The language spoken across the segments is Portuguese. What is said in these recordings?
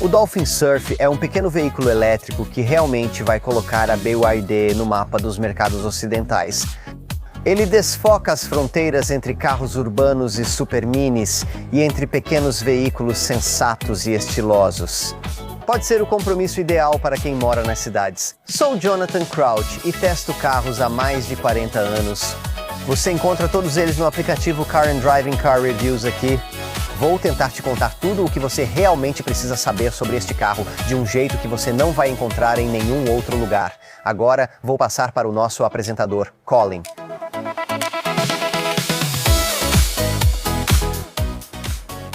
O Dolphin Surf é um pequeno veículo elétrico que realmente vai colocar a BYD no mapa dos mercados ocidentais. Ele desfoca as fronteiras entre carros urbanos e superminis e entre pequenos veículos sensatos e estilosos. Pode ser o compromisso ideal para quem mora nas cidades. Sou Jonathan Crouch e testo carros há mais de 40 anos. Você encontra todos eles no aplicativo Car and Driving Car Reviews aqui. Vou tentar te contar tudo o que você realmente precisa saber sobre este carro de um jeito que você não vai encontrar em nenhum outro lugar. Agora vou passar para o nosso apresentador, Colin.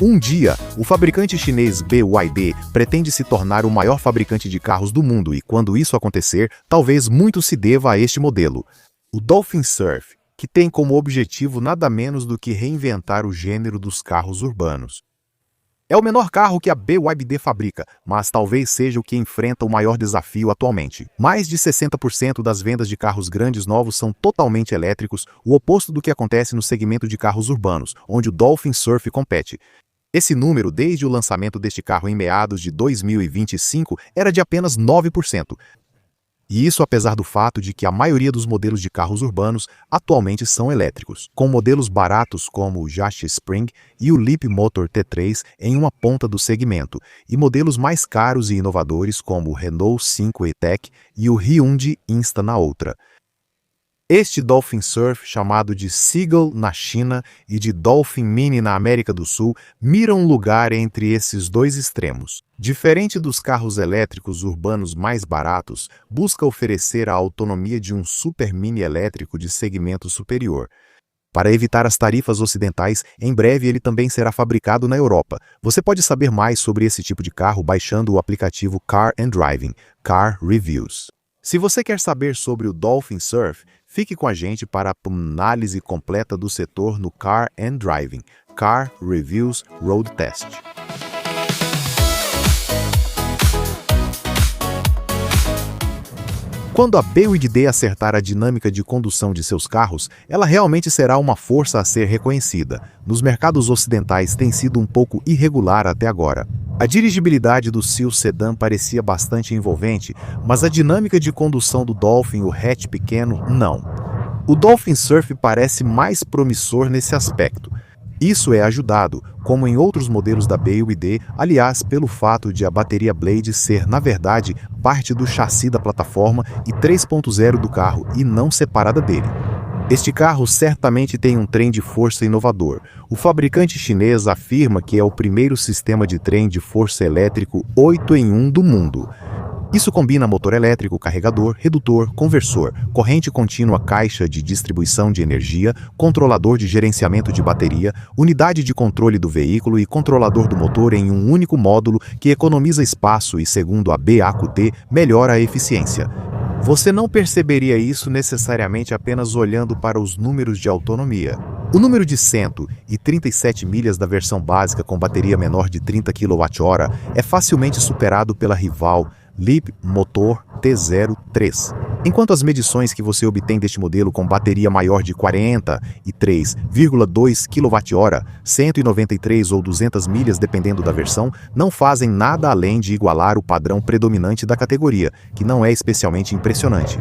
Um dia, o fabricante chinês BYD pretende se tornar o maior fabricante de carros do mundo e, quando isso acontecer, talvez muito se deva a este modelo, o Dolphin Surf, que tem como objetivo nada menos do que reinventar o gênero dos carros urbanos. É o menor carro que a BYD fabrica, mas talvez seja o que enfrenta o maior desafio atualmente. Mais de 60% das vendas de carros grandes novos são totalmente elétricos, o oposto do que acontece no segmento de carros urbanos, onde o Dolphin Surf compete. Esse número, desde o lançamento deste carro em meados de 2025, era de apenas 9%. E isso apesar do fato de que a maioria dos modelos de carros urbanos atualmente são elétricos, com modelos baratos como o Just Spring e o Leapmotor T3 em uma ponta do segmento, e modelos mais caros e inovadores como o Renault 5 E-Tech e o Hyundai Insta na outra. Este Dolphin Surf, chamado de Seagull na China e de Dolphin Mini na América do Sul, mira um lugar entre esses dois extremos. Diferente dos carros elétricos urbanos mais baratos, busca oferecer a autonomia de um super mini elétrico de segmento superior. Para evitar as tarifas ocidentais, em breve ele também será fabricado na Europa. Você pode saber mais sobre esse tipo de carro baixando o aplicativo Car and Driving, Car Reviews. Se você quer saber sobre o Dolphin Surf, fique com a gente para a análise completa do setor no Car and Driving, Car Reviews Road Test. Quando a BYD acertar a dinâmica de condução de seus carros, ela realmente será uma força a ser reconhecida. Nos mercados ocidentais tem sido um pouco irregular até agora. A dirigibilidade do Seal Sedan parecia bastante envolvente, mas a dinâmica de condução do Dolphin, o hatch pequeno, não. O Dolphin Surf parece mais promissor nesse aspecto. Isso é ajudado, como em outros modelos da BYD, aliás, pelo fato de a bateria Blade ser, na verdade, parte do chassi da plataforma e 3.0 do carro e não separada dele. Este carro certamente tem um trem de força inovador. O fabricante chinês afirma que é o primeiro sistema de trem de força elétrico 8 em 1 do mundo. Isso combina motor elétrico, carregador, redutor, conversor, corrente contínua, caixa de distribuição de energia, controlador de gerenciamento de bateria, unidade de controle do veículo e controlador do motor em um único módulo que economiza espaço e, segundo a BAQT, melhora a eficiência. Você não perceberia isso necessariamente apenas olhando para os números de autonomia. O número de 137 milhas da versão básica com bateria menor de 30 kWh é facilmente superado pela rival Leapmotor T03. Enquanto as medições que você obtém deste modelo com bateria maior de 43,2 kWh, 193 ou 200 milhas dependendo da versão, não fazem nada além de igualar o padrão predominante da categoria, que não é especialmente impressionante.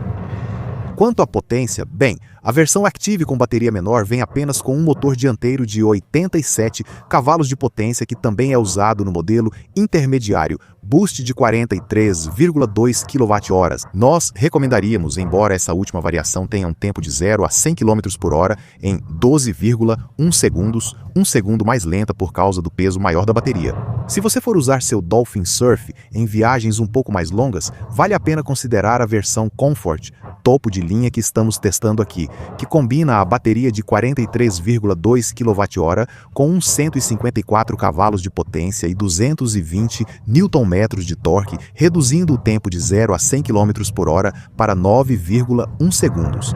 Quanto à potência, bem, a versão Active com bateria menor vem apenas com um motor dianteiro de 87 cavalos de potência que também é usado no modelo intermediário, boost de 43,2 kWh. Nós recomendaríamos, embora essa última variação tenha um tempo de 0 a 100 km por hora em 12,1 segundos, um segundo mais lenta por causa do peso maior da bateria. Se você for usar seu Dolphin Surf em viagens um pouco mais longas, vale a pena considerar a versão Comfort, topo de linha que estamos testando aqui, que combina a bateria de 43,2 kWh com uns 154 cavalos de potência e 220 Nm de torque, reduzindo o tempo de 0 a 100 km por hora para 9,1 segundos.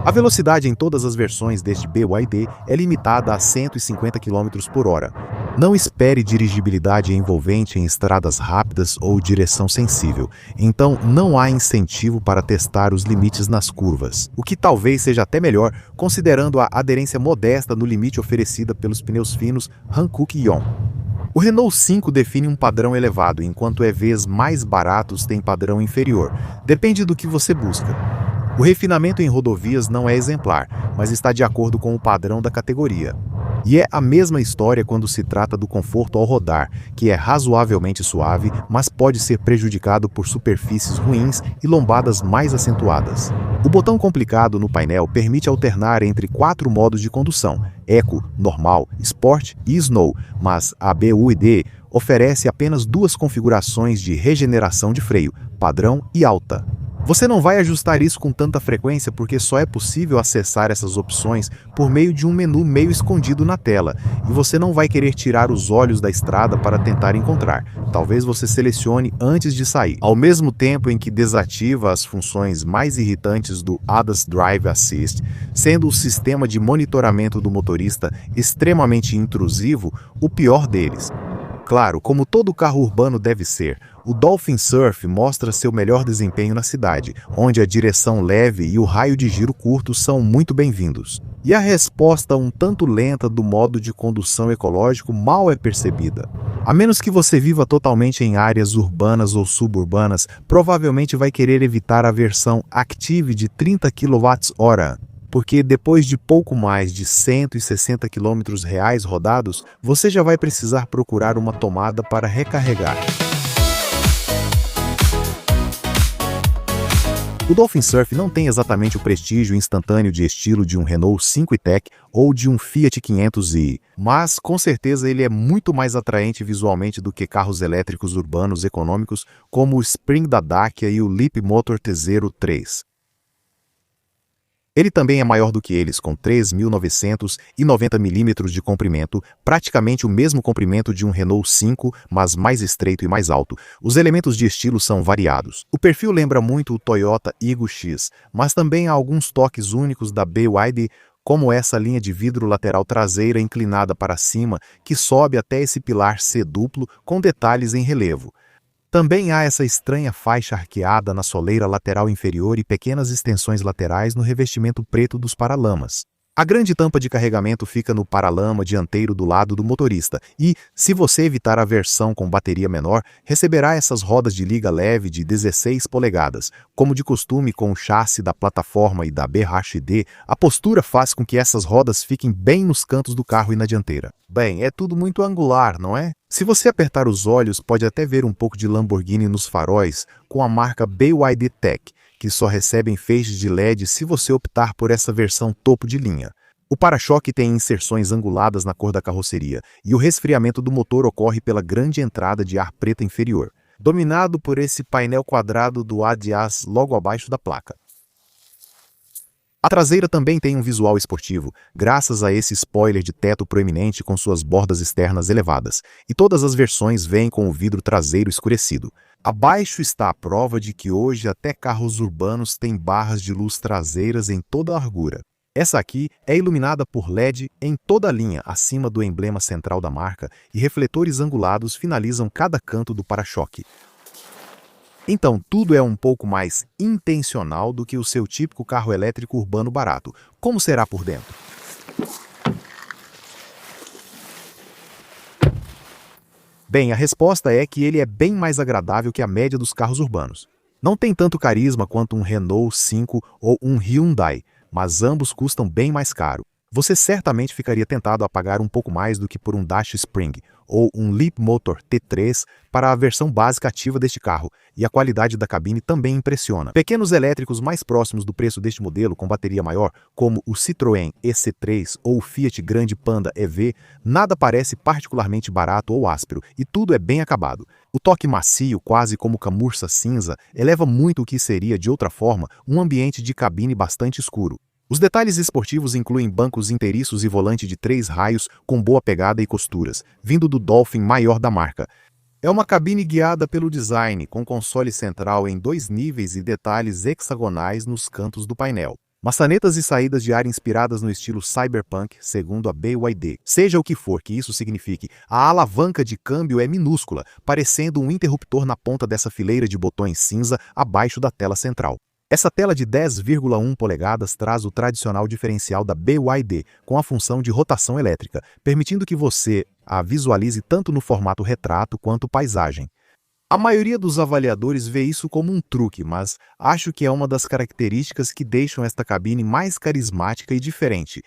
A velocidade em todas as versões deste BYD é limitada a 150 km por hora. Não espere dirigibilidade envolvente em estradas rápidas ou direção sensível, então não há incentivo para testar os limites nas curvas, o que talvez seja até melhor considerando a aderência modesta no limite oferecida pelos pneus finos Hankook Yon. O Renault 5 define um padrão elevado, enquanto EVs mais baratos têm padrão inferior. Depende do que você busca. O refinamento em rodovias não é exemplar, mas está de acordo com o padrão da categoria. E é a mesma história quando se trata do conforto ao rodar, que é razoavelmente suave, mas pode ser prejudicado por superfícies ruins e lombadas mais acentuadas. O botão complicado no painel permite alternar entre 4 modos de condução: Eco, Normal, Sport e Snow, mas a BYD oferece apenas 2 configurações de regeneração de freio, padrão e alta. Você não vai ajustar isso com tanta frequência porque só é possível acessar essas opções por meio de um menu meio escondido na tela, e você não vai querer tirar os olhos da estrada para tentar encontrar. Talvez você selecione antes de sair. Ao mesmo tempo em que desativa as funções mais irritantes do ADAS Drive Assist, sendo o sistema de monitoramento do motorista extremamente intrusivo, o pior deles. Claro, como todo carro urbano deve ser, o Dolphin Surf mostra seu melhor desempenho na cidade, onde a direção leve e o raio de giro curto são muito bem-vindos. E a resposta um tanto lenta do modo de condução ecológico mal é percebida. A menos que você viva totalmente em áreas urbanas ou suburbanas, provavelmente vai querer evitar a versão Active de 30 kWh. Porque depois de pouco mais de 160 km reais rodados, você já vai precisar procurar uma tomada para recarregar. O Dolphin Surf não tem exatamente o prestígio instantâneo de estilo de um Renault 5 e-Tech ou de um Fiat 500i, mas com certeza ele é muito mais atraente visualmente do que carros elétricos urbanos econômicos como o Spring da Dacia e o Leapmotor T-Zero 3. Ele também é maior do que eles, com 3.990 mm de comprimento, praticamente o mesmo comprimento de um Renault 5, mas mais estreito e mais alto. Os elementos de estilo são variados. O perfil lembra muito o Toyota Aygo X, mas também há alguns toques únicos da BYD, como essa linha de vidro lateral traseira inclinada para cima, que sobe até esse pilar C duplo com detalhes em relevo. Também há essa estranha faixa arqueada na soleira lateral inferior e pequenas extensões laterais no revestimento preto dos paralamas. A grande tampa de carregamento fica no paralama dianteiro do lado do motorista e, se você evitar a versão com bateria menor, receberá essas rodas de liga leve de 16 polegadas. Como de costume com o chassi da plataforma e da BHD, a postura faz com que essas rodas fiquem bem nos cantos do carro e na dianteira. Bem, é tudo muito angular, não é? Se você apertar os olhos, pode até ver um pouco de Lamborghini nos faróis com a marca BYD Tech, que só recebem feixes de LED se você optar por essa versão topo de linha. O para-choque tem inserções anguladas na cor da carroceria, e o resfriamento do motor ocorre pela grande entrada de ar preta inferior, dominado por esse painel quadrado do ADAS logo abaixo da placa. A traseira também tem um visual esportivo, graças a esse spoiler de teto proeminente com suas bordas externas elevadas, e todas as versões vêm com o vidro traseiro escurecido. Abaixo está a prova de que hoje até carros urbanos têm barras de luz traseiras em toda a largura. Essa aqui é iluminada por LED em toda a linha acima do emblema central da marca e refletores angulados finalizam cada canto do para-choque. Então, tudo é um pouco mais intencional do que o seu típico carro elétrico urbano barato. Como será por dentro? Bem, a resposta é que ele é bem mais agradável que a média dos carros urbanos. Não tem tanto carisma quanto um Renault 5 ou um Hyundai, mas ambos custam bem mais caro. Você certamente ficaria tentado a pagar um pouco mais do que por um Dacia Spring ou um Leapmotor T3 para a versão básica ativa deste carro, e a qualidade da cabine também impressiona. Pequenos elétricos mais próximos do preço deste modelo com bateria maior, como o Citroën EC3 ou o Fiat Grande Panda EV, nada parece particularmente barato ou áspero, e tudo é bem acabado. O toque macio, quase como camurça cinza, eleva muito o que seria, de outra forma, um ambiente de cabine bastante escuro. Os detalhes esportivos incluem bancos inteiriços e volante de 3 raios com boa pegada e costuras, vindo do Dolphin maior da marca. É uma cabine guiada pelo design, com console central em 2 níveis e detalhes hexagonais nos cantos do painel. Maçanetas e saídas de ar inspiradas no estilo cyberpunk, segundo a BYD. Seja o que for que isso signifique, a alavanca de câmbio é minúscula, parecendo um interruptor na ponta dessa fileira de botões cinza abaixo da tela central. Essa tela de 10,1 polegadas traz o tradicional diferencial da BYD, com a função de rotação elétrica, permitindo que você a visualize tanto no formato retrato quanto paisagem. A maioria dos avaliadores vê isso como um truque, mas acho que é uma das características que deixam esta cabine mais carismática e diferente.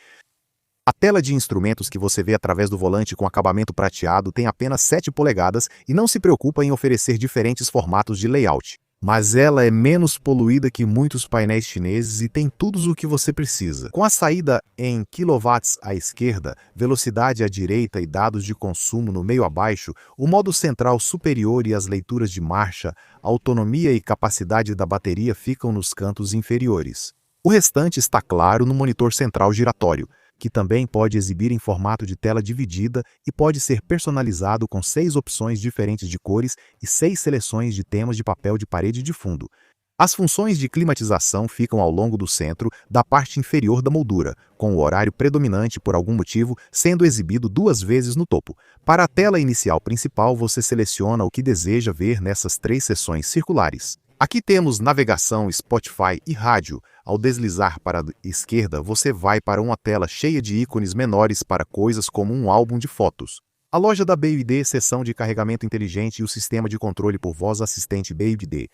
A tela de instrumentos que você vê através do volante com acabamento prateado tem apenas 7 polegadas e não se preocupa em oferecer diferentes formatos de layout. Mas ela é menos poluída que muitos painéis chineses e tem tudo o que você precisa. Com a saída em quilowatts à esquerda, velocidade à direita e dados de consumo no meio abaixo, o modo central superior e as leituras de marcha, autonomia e capacidade da bateria ficam nos cantos inferiores. O restante está claro no monitor central giratório, que também pode exibir em formato de tela dividida e pode ser personalizado com 6 opções diferentes de cores e 6 seleções de temas de papel de parede de fundo. As funções de climatização ficam ao longo do centro da parte inferior da moldura, com o horário predominante por algum motivo sendo exibido 2 vezes no topo. Para a tela inicial principal, você seleciona o que deseja ver nessas 3 seções circulares. Aqui temos navegação, Spotify e rádio. Ao deslizar para a esquerda, você vai para uma tela cheia de ícones menores para coisas como um álbum de fotos. A loja da BYD, seção de carregamento inteligente e o sistema de controle por voz assistente BYD.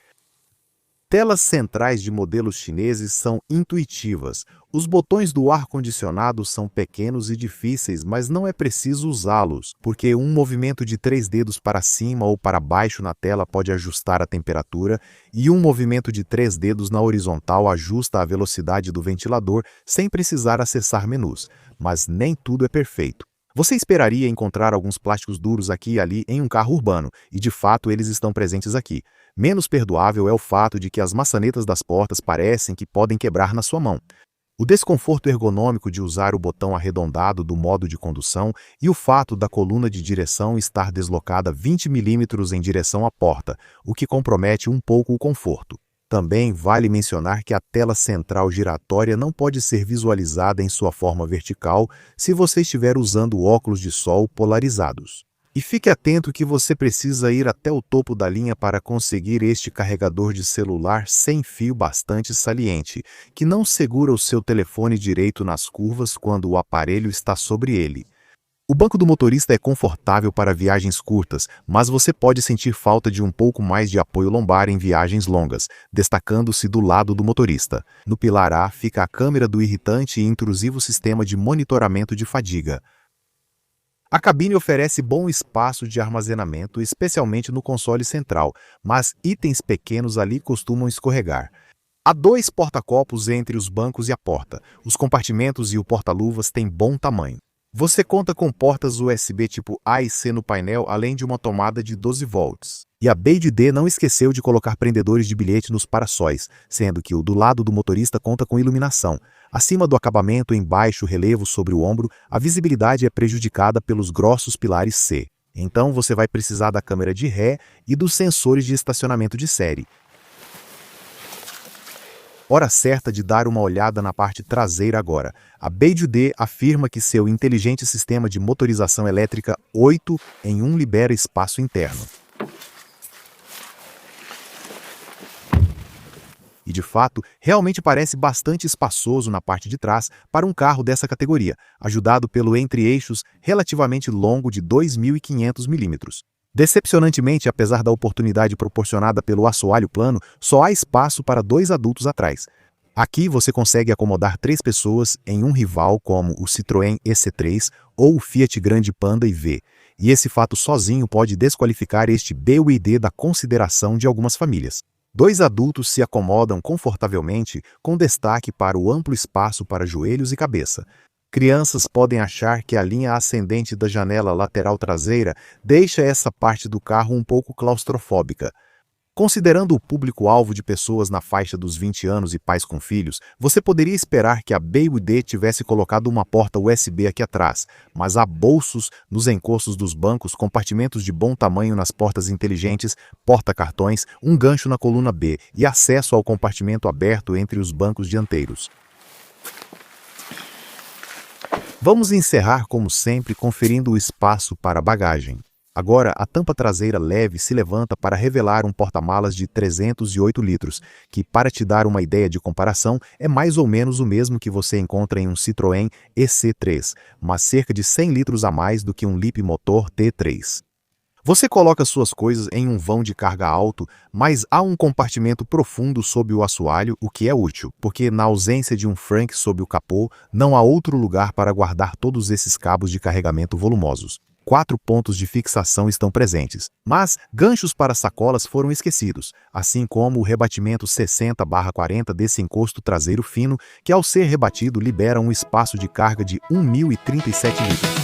Telas centrais de modelos chineses são intuitivas. Os botões do ar-condicionado são pequenos e difíceis, mas não é preciso usá-los, porque um movimento de 3 dedos para cima ou para baixo na tela pode ajustar a temperatura e um movimento de 3 dedos na horizontal ajusta a velocidade do ventilador sem precisar acessar menus. Mas nem tudo é perfeito. Você esperaria encontrar alguns plásticos duros aqui e ali em um carro urbano, e de fato eles estão presentes aqui. Menos perdoável é o fato de que as maçanetas das portas parecem que podem quebrar na sua mão. O desconforto ergonômico de usar o botão arredondado do modo de condução e o fato da coluna de direção estar deslocada 20 mm em direção à porta, o que compromete um pouco o conforto. Também vale mencionar que a tela central giratória não pode ser visualizada em sua forma vertical se você estiver usando óculos de sol polarizados. E fique atento que você precisa ir até o topo da linha para conseguir este carregador de celular sem fio bastante saliente, que não segura o seu telefone direito nas curvas quando o aparelho está sobre ele. O banco do motorista é confortável para viagens curtas, mas você pode sentir falta de um pouco mais de apoio lombar em viagens longas, destacando-se do lado do motorista. No pilar A fica a câmera do irritante e intrusivo sistema de monitoramento de fadiga. A cabine oferece bom espaço de armazenamento, especialmente no console central, mas itens pequenos ali costumam escorregar. Há 2 porta-copos entre os bancos e a porta. Os compartimentos e o porta-luvas têm bom tamanho. Você conta com portas USB tipo A e C no painel, além de uma tomada de 12 volts. E a BYD não esqueceu de colocar prendedores de bilhete nos parassóis, sendo que o do lado do motorista conta com iluminação. Acima do acabamento, em baixo relevo sobre o ombro, a visibilidade é prejudicada pelos grossos pilares C. Então você vai precisar da câmera de ré e dos sensores de estacionamento de série. Hora certa de dar uma olhada na parte traseira agora. A BYD afirma que seu inteligente sistema de motorização elétrica 8 em 1 libera espaço interno. E de fato, realmente parece bastante espaçoso na parte de trás para um carro dessa categoria, ajudado pelo entre-eixos relativamente longo de 2.500 mm. Decepcionantemente, apesar da oportunidade proporcionada pelo assoalho plano, só há espaço para 2 adultos atrás. Aqui você consegue acomodar 3 pessoas em um rival como o Citroën EC3 ou o Fiat Grande Panda IV, e esse fato sozinho pode desqualificar este BYD da consideração de algumas famílias. 2 adultos se acomodam confortavelmente, com destaque para o amplo espaço para joelhos e cabeça. Crianças podem achar que a linha ascendente da janela lateral traseira deixa essa parte do carro um pouco claustrofóbica. Considerando o público-alvo de pessoas na faixa dos 20 anos e pais com filhos, você poderia esperar que a BYD tivesse colocado uma porta USB aqui atrás, mas há bolsos nos encostos dos bancos, compartimentos de bom tamanho nas portas inteligentes, porta-cartões, um gancho na coluna B e acesso ao compartimento aberto entre os bancos dianteiros. Vamos encerrar, como sempre, conferindo o espaço para bagagem. Agora, a tampa traseira leve se levanta para revelar um porta-malas de 308 litros, que, para te dar uma ideia de comparação, é mais ou menos o mesmo que você encontra em um Citroën EC3, mas cerca de 100 litros a mais do que um Leapmotor T3. Você coloca suas coisas em um vão de carga alto, mas há um compartimento profundo sob o assoalho, o que é útil, porque na ausência de um Frank sob o capô, não há outro lugar para guardar todos esses cabos de carregamento volumosos. 4 pontos de fixação estão presentes, mas ganchos para sacolas foram esquecidos, assim como o rebatimento 60/40 desse encosto traseiro fino, que ao ser rebatido libera um espaço de carga de 1.037 litros.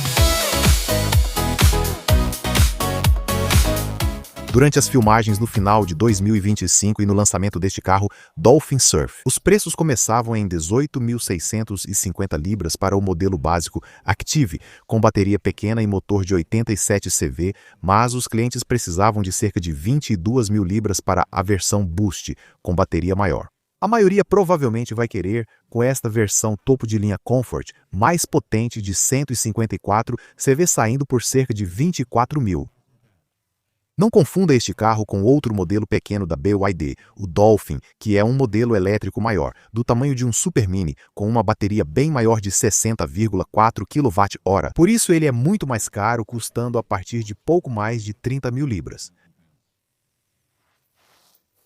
Durante as filmagens no final de 2025 e no lançamento deste carro, Dolphin Surf, os preços começavam em 18.650 libras para o modelo básico Active, com bateria pequena e motor de 87 CV, mas os clientes precisavam de cerca de 22 mil libras para a versão Boost, com bateria maior. A maioria provavelmente vai querer, com esta versão topo de linha Comfort, mais potente de 154 CV saindo por cerca de 24 mil. Não confunda este carro com outro modelo pequeno da BYD, o Dolphin, que é um modelo elétrico maior, do tamanho de um Super Mini, com uma bateria bem maior de 60,4 kWh. Por isso ele é muito mais caro, custando a partir de pouco mais de 30 mil libras.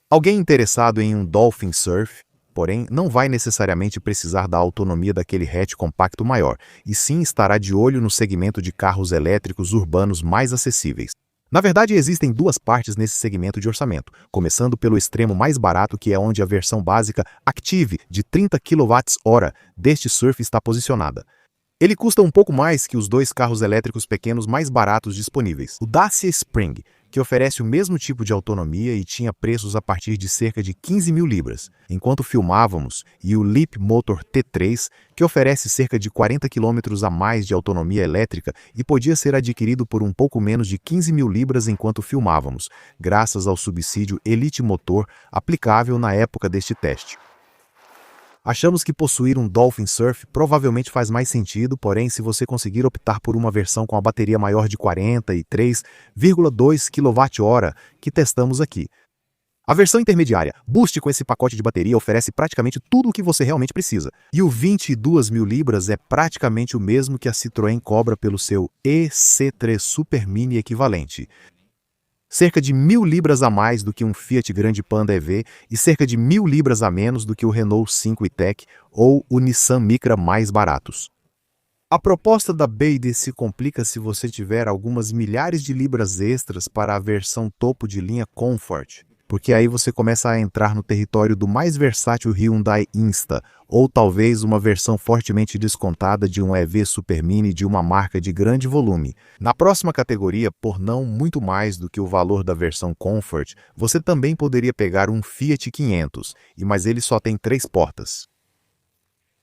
Alguém interessado em um Dolphin Surf, porém, não vai necessariamente precisar da autonomia daquele hatch compacto maior, e sim estará de olho no segmento de carros elétricos urbanos mais acessíveis. Na verdade, existem duas partes nesse segmento de orçamento, começando pelo extremo mais barato, que é onde a versão básica Active de 30 kWh deste Surf está posicionada. Ele custa um pouco mais que os dois carros elétricos pequenos mais baratos disponíveis. O Dacia Spring, que oferece o mesmo tipo de autonomia e tinha preços a partir de cerca de 15 mil libras, enquanto filmávamos, e o Leapmotor T3, que oferece cerca de 40 km a mais de autonomia elétrica e podia ser adquirido por um pouco menos de 15 mil libras enquanto filmávamos, graças ao subsídio Elite Motor aplicável na época deste teste. Achamos que possuir um Dolphin Surf provavelmente faz mais sentido, porém, se você conseguir optar por uma versão com a bateria maior de 43,2 kWh que testamos aqui. A versão intermediária, Boost, com esse pacote de bateria, oferece praticamente tudo o que você realmente precisa. E o 22 mil libras é praticamente o mesmo que a Citroën cobra pelo seu EC3 Super Mini equivalente. Cerca de 1.000 libras a mais do que um Fiat Grande Panda EV e cerca de 1.000 libras a menos do que o Renault 5 e-Tech ou o Nissan Micra mais baratos. A proposta da BYD se complica se você tiver algumas milhares de libras extras para a versão topo de linha Comfort, porque aí você começa a entrar no território do mais versátil Hyundai Insta, ou talvez uma versão fortemente descontada de um EV Super Mini de uma marca de grande volume. Na próxima categoria, por não muito mais do que o valor da versão Comfort, você também poderia pegar um Fiat 500, mas ele só tem 3 portas.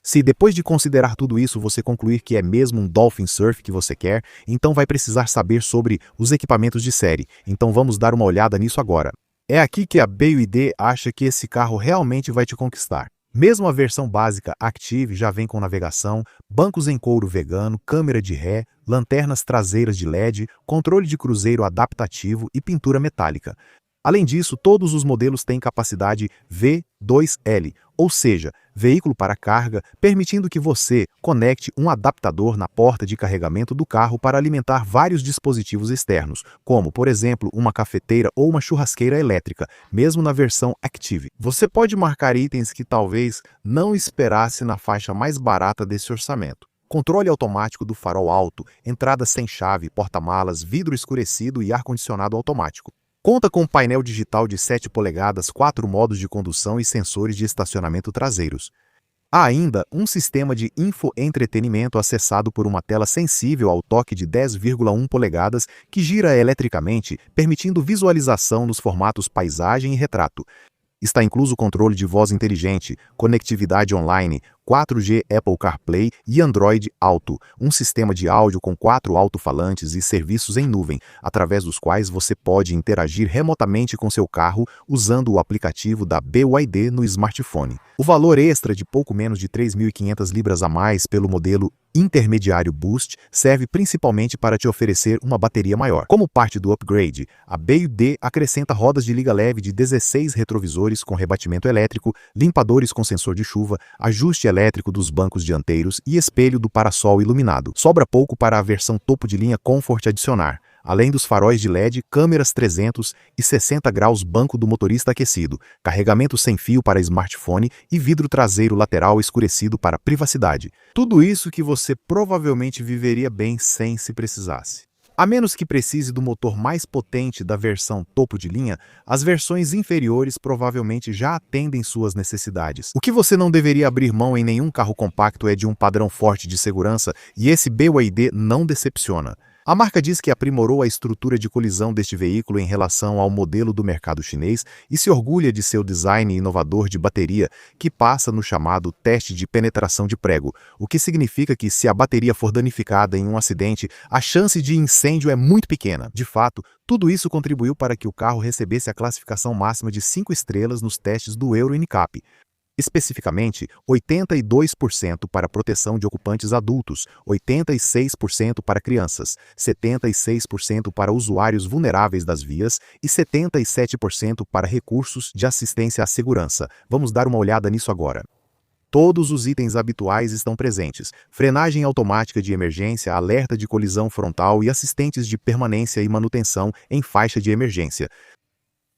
Se depois de considerar tudo isso você concluir que é mesmo um Dolphin Surf que você quer, então vai precisar saber sobre os equipamentos de série, então vamos dar uma olhada nisso agora. É aqui que a BYD acha que esse carro realmente vai te conquistar. Mesmo a versão básica Active já vem com navegação, bancos em couro vegano, câmera de ré, lanternas traseiras de LED, controle de cruzeiro adaptativo e pintura metálica. Além disso, todos os modelos têm capacidade V2L, ou seja, veículo para carga, permitindo que você conecte um adaptador na porta de carregamento do carro para alimentar vários dispositivos externos, como, por exemplo, uma cafeteira ou uma churrasqueira elétrica, mesmo na versão Active. Você pode marcar itens que talvez não esperasse na faixa mais barata desse orçamento. Controle automático do farol alto, entrada sem chave, porta-malas, vidro escurecido e ar-condicionado automático. Conta com um painel digital de 7 polegadas, 4 modos de condução e sensores de estacionamento traseiros. Há ainda um sistema de infoentretenimento acessado por uma tela sensível ao toque de 10,1 polegadas que gira eletricamente, permitindo visualização nos formatos paisagem e retrato. Está incluso controle de voz inteligente, conectividade online, 4G Apple CarPlay e Android Auto, um sistema de áudio com 4 alto-falantes e serviços em nuvem, através dos quais você pode interagir remotamente com seu carro usando o aplicativo da BYD no smartphone. O valor extra de pouco menos de 3.500 libras a mais pelo modelo intermediário Boost serve principalmente para te oferecer uma bateria maior. Como parte do upgrade, a BYD acrescenta rodas de liga leve de 16 retrovisores com rebatimento elétrico, limpadores com sensor de chuva, ajuste elétrico dos bancos dianteiros e espelho do para-sol iluminado. Sobra pouco para a versão topo de linha Comfort adicionar. Além dos faróis de LED, câmeras 360 graus banco do motorista aquecido, carregamento sem fio para smartphone e vidro traseiro lateral escurecido para privacidade. Tudo isso que você provavelmente viveria bem sem se precisasse. A menos que precise do motor mais potente da versão topo de linha, as versões inferiores provavelmente já atendem suas necessidades. O que você não deveria abrir mão em nenhum carro compacto é de um padrão forte de segurança, e esse BYD não decepciona. A marca diz que aprimorou a estrutura de colisão deste veículo em relação ao modelo do mercado chinês e se orgulha de seu design inovador de bateria, que passa no chamado teste de penetração de prego, o que significa que se a bateria for danificada em um acidente, a chance de incêndio é muito pequena. De fato, tudo isso contribuiu para que o carro recebesse a classificação máxima de 5 estrelas nos testes do Euro NCAP. Especificamente, 82% para proteção de ocupantes adultos, 86% para crianças, 76% para usuários vulneráveis das vias e 77% para recursos de assistência à segurança. Vamos dar uma olhada nisso agora. Todos os itens habituais estão presentes: frenagem automática de emergência, alerta de colisão frontal e assistentes de permanência e manutenção em faixa de emergência.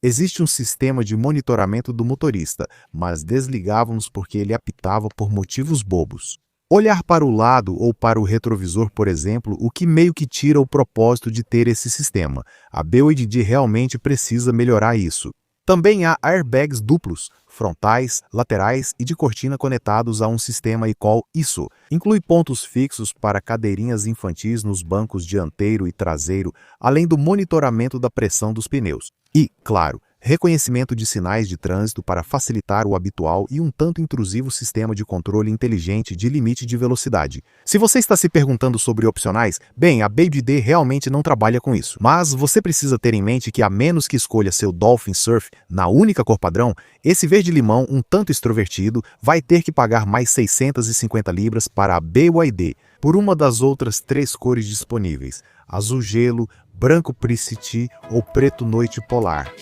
Existe um sistema de monitoramento do motorista, mas desligávamos porque ele apitava por motivos bobos. Olhar para o lado ou para o retrovisor, por exemplo, o que meio que tira o propósito de ter esse sistema. A BYD realmente precisa melhorar isso. Também há airbags duplos, frontais, laterais e de cortina conectados a um sistema eCall ISO. Inclui pontos fixos para cadeirinhas infantis nos bancos dianteiro e traseiro, além do monitoramento da pressão dos pneus. E, claro, reconhecimento de sinais de trânsito para facilitar o habitual e um tanto intrusivo sistema de controle inteligente de limite de velocidade. Se você está se perguntando sobre opcionais, bem, a BYD realmente não trabalha com isso. Mas você precisa ter em mente que, a menos que escolha seu Dolphin Surf na única cor padrão, esse verde-limão um tanto extrovertido vai ter que pagar mais 650 libras para a BYD, por uma das outras 3 cores disponíveis: azul gelo, branco Priscity ou preto noite polar.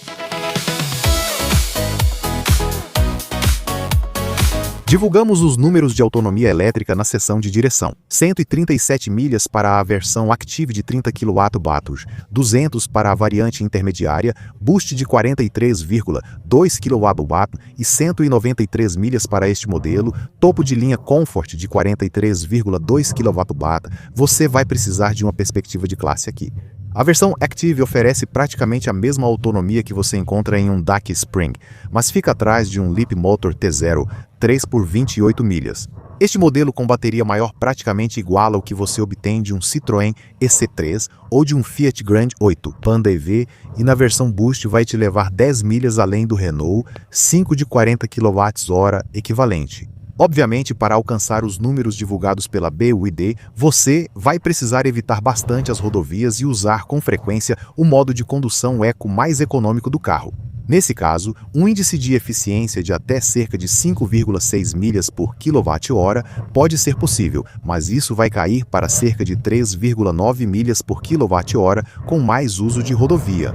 Divulgamos os números de autonomia elétrica na seção de direção. 137 milhas para a versão Active de 30 kWh, 200 para a variante intermediária, Boost de 43,2 kW e 193 milhas para este modelo, topo de linha Comfort de 43,2 kW. Você vai precisar de uma perspectiva de classe aqui. A versão Active oferece praticamente a mesma autonomia que você encontra em um Dacia Spring, mas fica atrás de um Leapmotor T0 3 por 28 milhas. Este modelo com bateria maior praticamente iguala o que você obtém de um Citroën EC3 ou de um Fiat Grande 8 Panda EV, e na versão Boost vai te levar 10 milhas além do Renault, 5 de 40 kWh equivalente. Obviamente, para alcançar os números divulgados pela BYD, você vai precisar evitar bastante as rodovias e usar com frequência o modo de condução eco mais econômico do carro. Nesse caso, um índice de eficiência de até cerca de 5,6 milhas por kWh pode ser possível, mas isso vai cair para cerca de 3,9 milhas por kWh com mais uso de rodovia.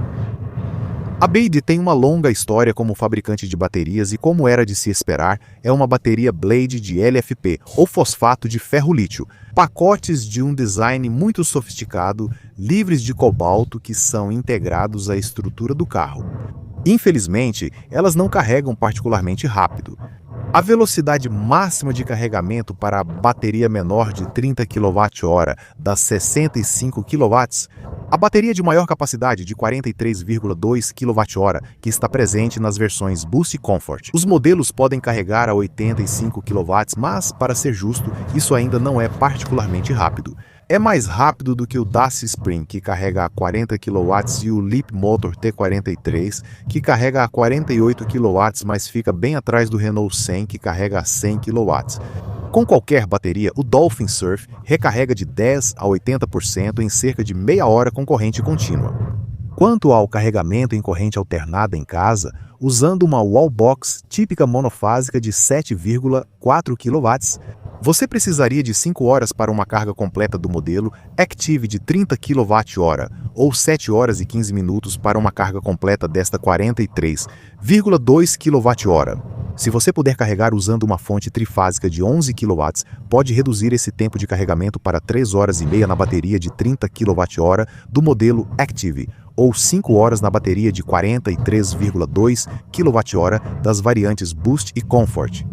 A BYD tem uma longa história como fabricante de baterias e, como era de se esperar, é uma bateria Blade de LFP, ou fosfato de ferro-lítio, pacotes de um design muito sofisticado, livres de cobalto, que são integrados à estrutura do carro. Infelizmente, elas não carregam particularmente rápido. A velocidade máxima de carregamento para a bateria menor de 30 kWh dá 65 kW. A bateria de maior capacidade de 43,2 kWh, que está presente nas versões Boost e Comfort. Os modelos podem carregar a 85 kW, mas, para ser justo, isso ainda não é particularmente rápido. É mais rápido do que o Dacia Spring, que carrega a 40 kW, e o Leapmotor T43, que carrega a 48 kW, mas fica bem atrás do Renault 100, que carrega a 100 kW. Com qualquer bateria, o Dolphin Surf recarrega de 10 a 80% em cerca de meia hora com corrente contínua. Quanto ao carregamento em corrente alternada em casa, usando uma wallbox típica monofásica de 7,4 kW, Você precisaria de 5 horas para uma carga completa do modelo Active de 30 kWh ou 7 horas e 15 minutos para uma carga completa desta 43,2 kWh. Se você puder carregar usando uma fonte trifásica de 11 kW, pode reduzir esse tempo de carregamento para 3 horas e meia na bateria de 30 kWh do modelo Active, ou 5 horas na bateria de 43,2 kWh das variantes Boost e Comfort.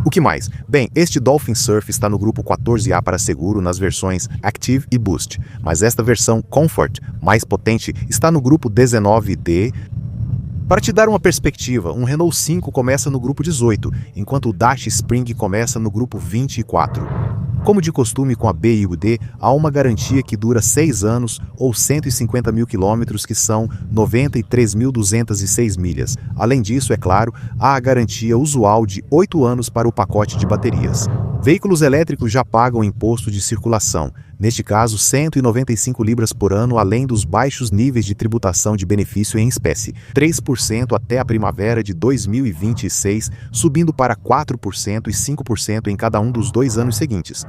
O que mais? Bem, este Dolphin Surf está no grupo 14A para seguro nas versões Active e Boost, mas esta versão Comfort, mais potente, está no grupo 19D. Para te dar uma perspectiva, um Renault 5 começa no grupo 18, enquanto o Dash Spring começa no grupo 24. Como de costume com a BYD, há uma garantia que dura 6 anos ou 150 mil quilômetros, que são 93.206 milhas. Além disso, é claro, há a garantia usual de 8 anos para o pacote de baterias. Veículos elétricos já pagam imposto de circulação, neste caso 195 libras por ano, além dos baixos níveis de tributação de benefício em espécie, 3% até a primavera de 2026, subindo para 4% e 5% em cada um dos 2 anos seguintes.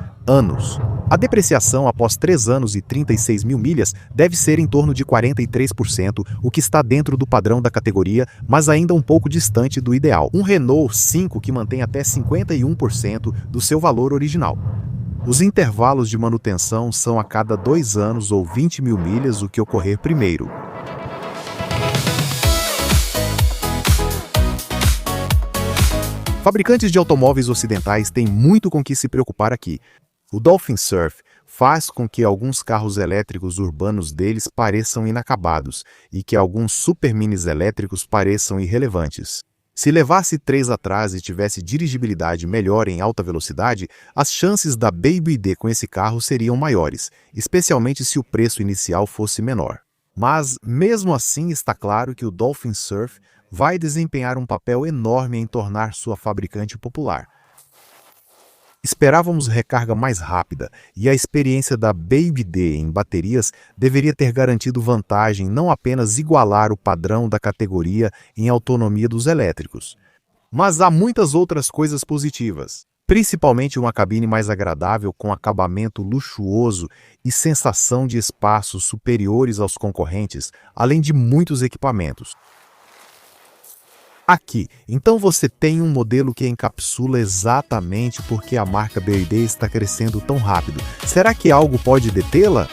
A depreciação após 3 anos e 36 mil milhas deve ser em torno de 43%, o que está dentro do padrão da categoria, mas ainda um pouco distante do ideal. Um Renault 5 que mantém até 51% do seu valor original. Os intervalos de manutenção são a cada 2 anos ou 20 mil milhas, o que ocorrer primeiro. Fabricantes de automóveis ocidentais têm muito com que se preocupar aqui. O Dolphin Surf faz com que alguns carros elétricos urbanos deles pareçam inacabados e que alguns superminis elétricos pareçam irrelevantes. Se levasse 3 atrás e tivesse dirigibilidade melhor em alta velocidade, as chances da BYD com esse carro seriam maiores, especialmente se o preço inicial fosse menor. Mas, mesmo assim, está claro que o Dolphin Surf vai desempenhar um papel enorme em tornar sua fabricante popular. Esperávamos recarga mais rápida, e a experiência da BYD em baterias deveria ter garantido vantagem não apenas igualar o padrão da categoria em autonomia dos elétricos. Mas há muitas outras coisas positivas, principalmente uma cabine mais agradável com acabamento luxuoso e sensação de espaços superiores aos concorrentes, além de muitos equipamentos. Aqui, então você tem um modelo que encapsula exatamente porque a marca BYD está crescendo tão rápido. Será que algo pode detê-la?